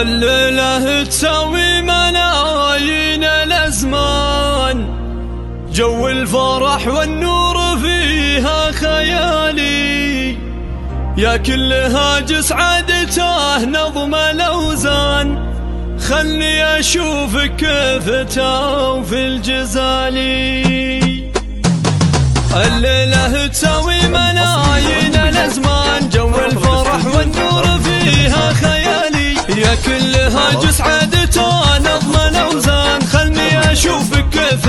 الليلة تساوي ملايين الأزمان، جو الفرح والنور فيها خيالي، يا كل هاجس عادته نظم الأوزان، خلني أشوفك كيف في الجزالي. الليلة تساوي ملايين الأزمان، جو الفرح والنور فيها خيالي، يا كل هاجس عادته نظم الأوزان، خلني أشوفك كيف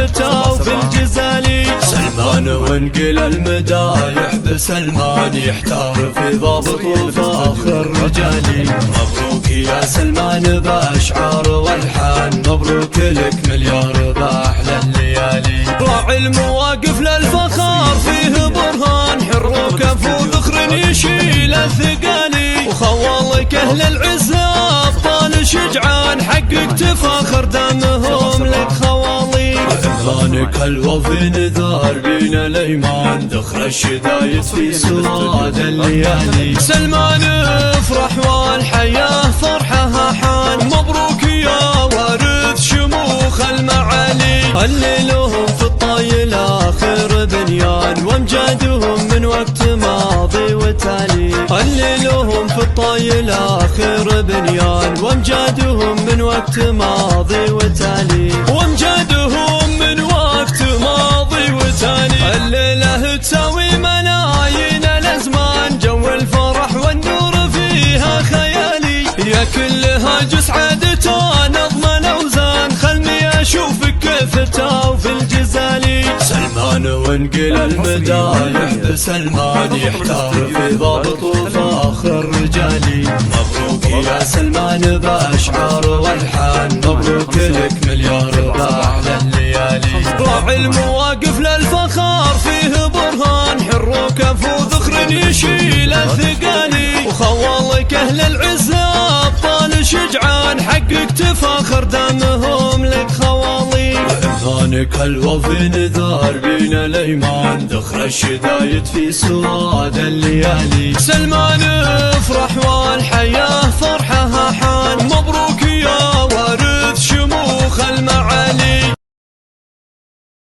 في الجزالي. سلمان وانقل المدايح بسلمان، يحتار في ضابط وفاخر رجالي. مبروك يا سلمان بأشعار والحان، مبروك لك مليار بأحلى الليالي. راعي المواقف للفخار فيه برهان، حر وكفو ذخر يشيل الثقالي، وخوالك أهل العزة أبطال شجعان، حقك تفاخر دامهم لك خوالي. عمرانك الوفي نذار بين الأيمان، ذخر الشدايد في سواد الليالي. سلمان افرح والحياة فرحها حان، مبروك يا وارث شموخ المعالي. هللوهم في الطايل آخر بنيان، وامجادهم من وقت ماضي وتالي. هللوهم في الطايل آخر بنيان، وامجادهم من وقت ماضي وتالي. وامجادهم من وقت ماضي وتالي. الليلة تساوي ملايين الأزمان، جو الفرح والنور فيها خيالي، يا كل هاجس عادته نظم الأوزان، خلني أشوفك كيف في الجزالي. سلمان وانقل المدايح بسلمان، يحتار في ضابط وفاخر رجالي. مبروك يا سلمان بأشعار والحان، مبروك لك مليار بأحلى الليالي. راعي المواقف للفخار فيه برهان، حر وكفو ذخر يشيل الثقالي، وخوالك أهل العزة أبطال شجعان، حقك تفاخر دامهم لك خوالي. وإمهانك الوفي نذار بين الأيمان، ذخر الشدايد في سواد الليالي. سلمان